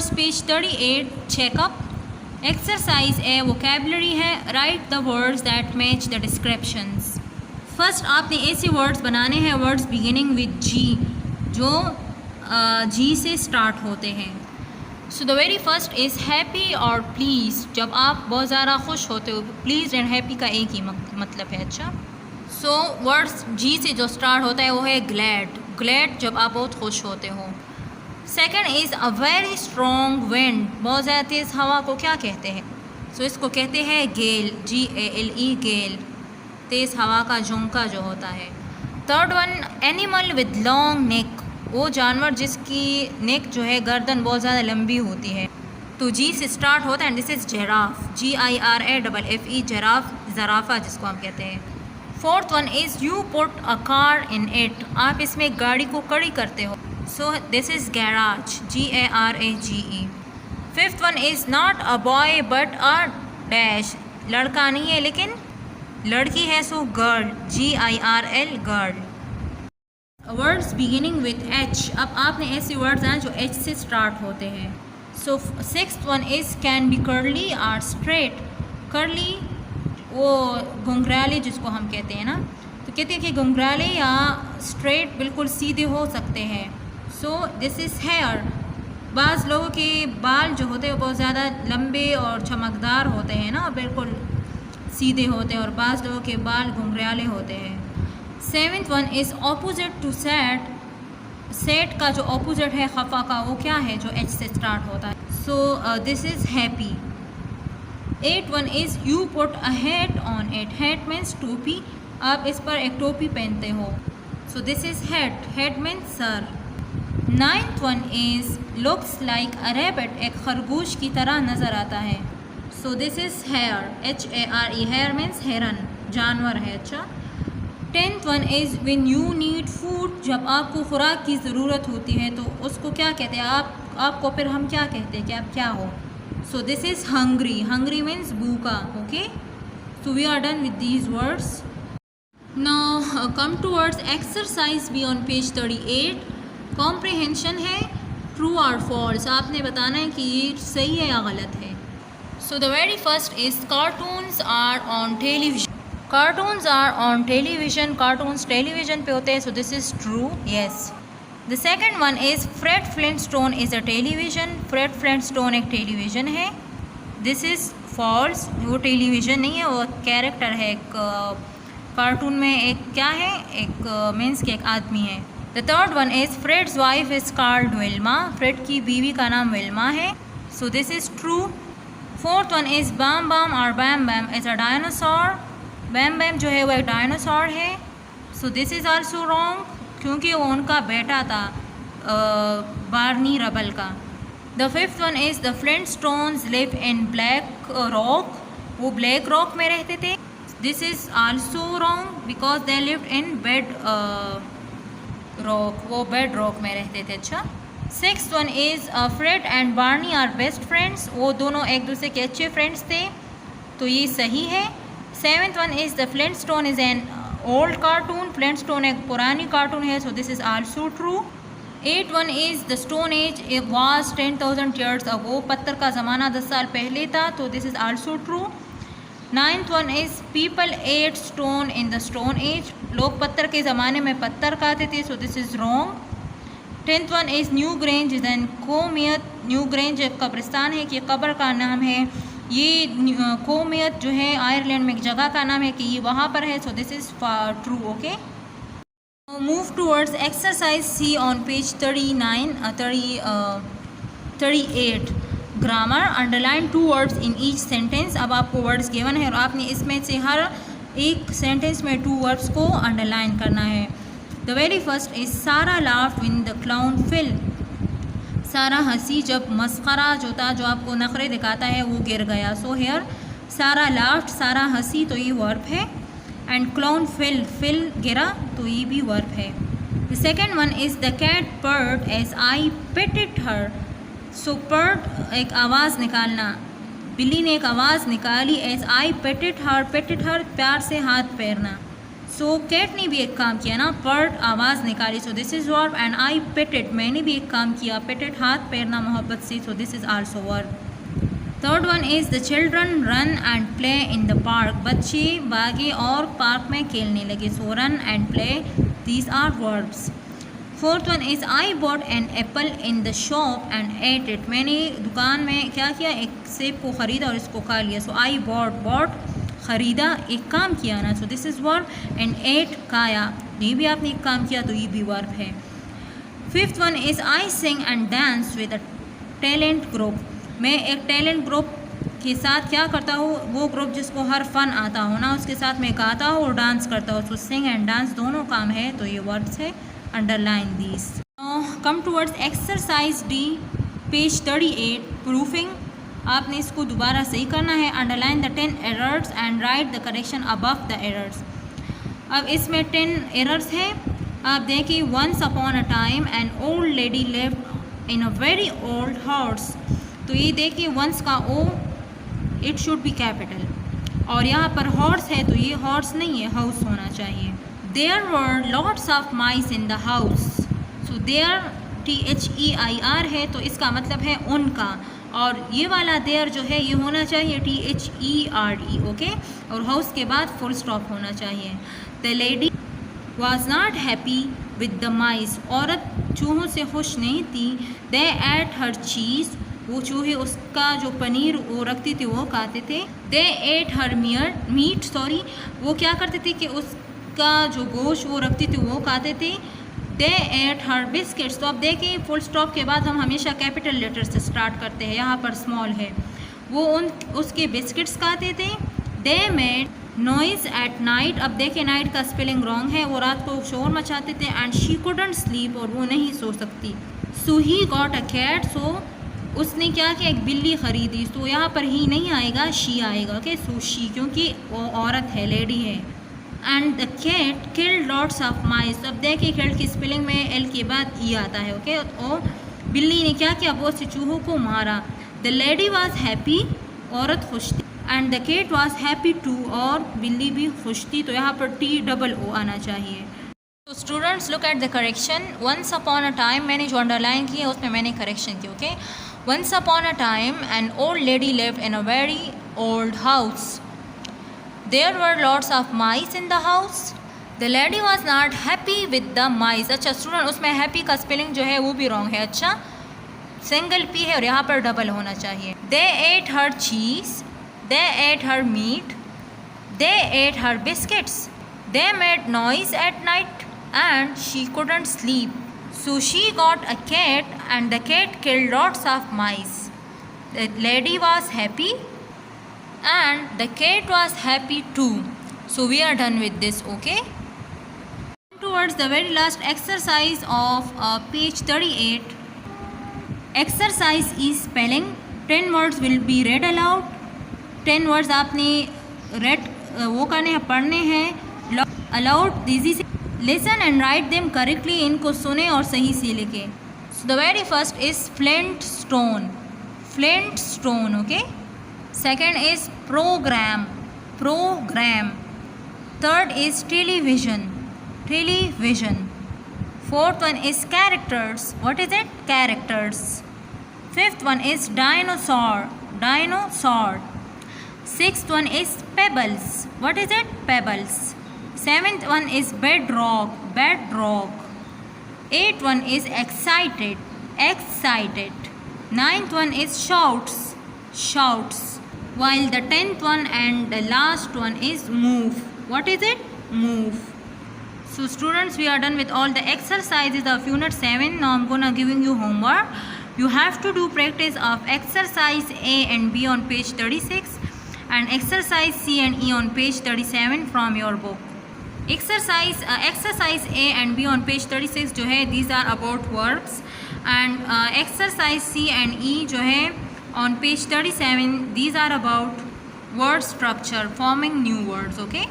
Towards page 38 checkup exercise A vocabulary है। Write the words that match the descriptions. First आपने ऐसे words बनाने हैं वर्ड्स बिगिनिंग विद जी, जो जी से स्टार्ट होते हैं। सो the very first is happy और प्लीज़। जब आप बहुत ज़्यादा खुश होते हो, प्लीज़ एंड हैप्पी का एक ही मतलब है। अच्छा, सो वर्ड्स जी से जो स्टार्ट होता है वो है ग्लैड। ग्लैड जब आप बहुत खुश होते हो। Second is a very strong wind. बहुत ज़्यादा तेज़ हवा को क्या कहते हैं? सो इसको कहते हैं गेल, GALE, गेल, तेज़ हवा का झोंका जो होता है। Third one, animal with long neck. वो जानवर जिसकी नेक जो है, गर्दन बहुत ज़्यादा लंबी होती है, तो जी से स्टार्ट होता है। This is giraffe, GIRAFFE, giraffe, ज़राफ़ा जिसको हम कहते हैं। Fourth one is you put a car in it. आप इसमें गाड़ी को खड़ी करते हो, so this is garage, GARAGE। Fifth one is not a boy but a dash. लड़का नहीं है लेकिन लड़की है, so girl, GIRL, girl. Words beginning with H। अब आपने ऐसे वर्ड्स हैं जो H से स्टार्ट होते हैं। So sixth one is can be curly और स्ट्रेट। कर्ली वो घुंघराले जिसको हम कहते हैं ना, तो कहते हैं कि घुंघराले या स्ट्रेट बिल्कुल सीधे हो सकते हैं। So this is hair. बाज़ लोगों के बाल जो होते हैं वो बहुत ज़्यादा लंबे और चमकदार होते हैं ना, बिल्कुल सीधे होते हैं, और बाज़ लोगों के बाल घुंघराले होते हैं। Seventh one is opposite to sad. Sad का जो ऑपोजिट है खफा का, वो क्या है जो H से स्टार्ट होता है? So this is happy. Eight one is you put a hat on it. Hat means टोपी, आप इस पर एक टोपी पहनते हो, so this is hat. Hat means सर। Ninth one is looks like a rabbit. एक खरगोश की तरह नज़र आता है, so this is hare, HARE। Hare means हेरन, जानवर है। अच्छा, tenth one is when you need food. जब आपको खुराक की ज़रूरत होती है तो उसको क्या कहते हैं? आपको फिर हम क्या कहते हैं कि आप क्या हो? So this is hungry. Hungry means भूखा। Okay, so we are done with these words. Now come towards exercise B on page 38। Comprehension है ट्रू और फॉल्स। आपने बताना है कि ये सही है या गलत है। So the very first is cartoons are on television. Cartoons are on television. Cartoons television पे होते हैं, so this is true, yes. The second one is Fred Flintstone is a television. Fred Flintstone एक television है, this is false. वो television नहीं है, वो character है। एक कार्टून में एक क्या है, एक मीन्स के एक आदमी है। The third one is Fred's wife is called Wilma. Fred की बीवी का नाम विल्मा है, so this is true. Fourth one is bam bam और बैम बैम इज़ अ डायनासोर। बैम बैम जो है वो एक डायनासोर है, so this is also wrong, क्योंकि वो उनका बेटा था बार्नी रबल का। The fifth one is the Flintstones live in Black Rock. वो ब्लैक रॉक में रहते थे, this is also wrong because they lived in Bedrock. वो बेड रॉक में रहते थे। अच्छा, sixth one is Fred and Barney are best friends. वो दोनों एक दूसरे के अच्छे फ्रेंड्स थे, तो ये सही है। Seventh one is the Flintstone is an old cartoon. Flintstone एक पुरानी कार्टून है, so this is also true. Eight one is the stone age was 10,000 years ago. पत्थर का ज़माना 10 साल पहले था, तो this is also true. Ninth one is people ate stone in the stone age. लोग पत्थर के ज़माने में पत्थर खाते थे, so this is wrong. Tenth one is new grange is an कोमियत। न्यू ग्रेंज एक कब्रिस्तान है कि कब्र का नाम है। ये कोमियत जो है आयरलैंड में एक जगह का नाम है कि ये वहाँ पर है, so this is true. Okay, move towards exercise C on page 38। Grammar, underline 2 words in each sentence. अब आपको वर्ड्स गिवन है और आपने इसमें से हर एक सेंटेंस में 2 वर्ड्स को अंडरलाइन करना है। द वेरी फर्स्ट इज सारा laughed when the clown fail. सारा हंसी जब मस्खरा जो था, जो आपको नखरे दिखाता है, वो गिर गया। सो हेयर सारा लाफ्ड, सारा हंसी, तो ये वर्ब है। एंड क्लाउन फेल, फेल गिरा, तो ये भी वर्ब है। The second one is the cat purred as I petted her. So purred एक आवाज़ निकालना, बिल्ली ने एक आवाज़ निकाली। एज आई पेटेड हर, पेटेड हर प्यार से हाथ फेरना, सो कैट ने भी एक काम किया ना, पर्ट आवाज़ निकाली, so this is verb. And I petted, मैंने भी एक काम किया, पेटेड हाथ पैरना मोहब्बत से, so this is also verb. Third one is the children run and play in the park, बच्चे भागे और पार्क में खेलने लगे, so run and play, these are verbs. Fourth one is I bought an apple in the shop and ate it, मैंने दुकान में क्या किया, एक सेब को ख़रीदा और इसको खा लिया, सो आई बॉट, बॉट ख़रीदा, एक काम किया ना, so this is verb. And ate खाया, ये भी आपने एक काम किया तो ये भी वर्ब है। Fifth one is I sing and dance with a talent group, मैं एक टैलेंट ग्रुप के साथ क्या करता हूँ, वो ग्रुप जिसको हर फन आता हो ना, उसके साथ मैं गाता हूँ और डांस करता हूँ, सो सिंग एंड डांस दोनों काम है, तो ये वर्ड्स है, underline these. Come towards exercise D, page 38, proofing, आपने इसको दोबारा सही करना है। Underline the 10 errors and write the correction above the errors. अब इसमें 10 एरर्स है, आप देखिए, once upon a time an old lady lived in a very old house, तो ये देखिए वंस का O it should be capital, और यहाँ पर हॉर्स है तो ये हॉर्स नहीं है, हाउस होना चाहिए। There were lots of mice in the house, so there THEIR है तो इसका मतलब है उनका, और ये वाला देयर जो है ये होना चाहिए THERE, ओके, और हाउस के बाद फुल स्टॉप होना चाहिए। The lady was not happy with the माइस, औरत चूहों से खुश नहीं थी। दे एट हर चीज़, वो चूहे उसका जो पनीर वो रखती थी वो खाते थे। दे एट हर मीट, सॉरी, वो क्या करते थे कि उसका जो गोश्त वो रखती थी वो खाते थे। दे एट हर बिस्किट्स, तो अब देखिए फुल स्टॉप के बाद हम हमेशा कैपिटल लेटर से स्टार्ट करते हैं, यहाँ पर स्मॉल है, वो उसके बिस्किट्स खाते थे। They made noise at night, अब देखिए नाइट का स्पेलिंग रॉन्ग है, वो रात को शोर मचाते थे। एंड शी कुडंट स्लीप, और वो नहीं सो सकती। सो ही गॉट अ कैट, सो उसने क्या किया, एक बिल्ली ख़रीदी, तो यहाँ पर ही नहीं आएगा, शी आएगा, ओके, सो शी, क्योंकि वो औरत है, लेडी है। And the cat killed lots of mice, अब देखिए किल्ड की स्पेलिंग में एल के बाद ई आता है, ओके, और बिल्ली ने क्या किया, बहुत से चूहों को मारा। द लेडी वॉज हैप्पी, औरत खुश थी। And the cat was happy too, और बिल्ली भी खुश थी, तो यहाँ पर TOO आना चाहिए। तो students look at the correction. Once upon a time, मैंने जो अंडरलाइन किया उसमें मैंने करेक्शन की, okay. Once upon a time an old lady lived in a very old house, there were lots of mice in the house, the lady was not happy with the mice. अच्छा student, उसमें happy का spelling जो है वो भी wrong है, अच्छा, single P है और यहाँ पर डबल होना चाहिए। They ate her cheese, they ate her meat, they ate her biscuits, they made noise at night and she couldn't sleep, so she got a cat and the cat killed lots of mice. The lady was happy and the cat was happy too. So we are done with this, okay. Towards the very last exercise of page 38. Exercise is spelling. 10 words will be read aloud. 10 words आपने read वो करने हैं, पढ़ने हैं aloud, दीजी से। Listen and write them correctly, इनको सुने और सही से लिखें। So the very first is Flintstone, Flintstone, okay. Second is programme, programme. Third is television, television. Fourth one is characters, what is it, characters. Fifth one is dinosaur, dinosaur. Sixth one is pebbles, what is it, pebbles. Seventh one is bedrock, bedrock. Eighth one is excited, excited. Ninth one is shouts, shouts. While the 10th one and the last one is move. What is it? Move. So students, we are done with all the exercises of unit 7. Now I'm gonna giving you homework. You have to do practice of exercise A and B on page 36 and exercise C and E on page 37 from your book. Exercise A and B on page 36 जो है these are about verbs, and exercise C and E जो है on page 37 these are about word structure, forming new words, okay.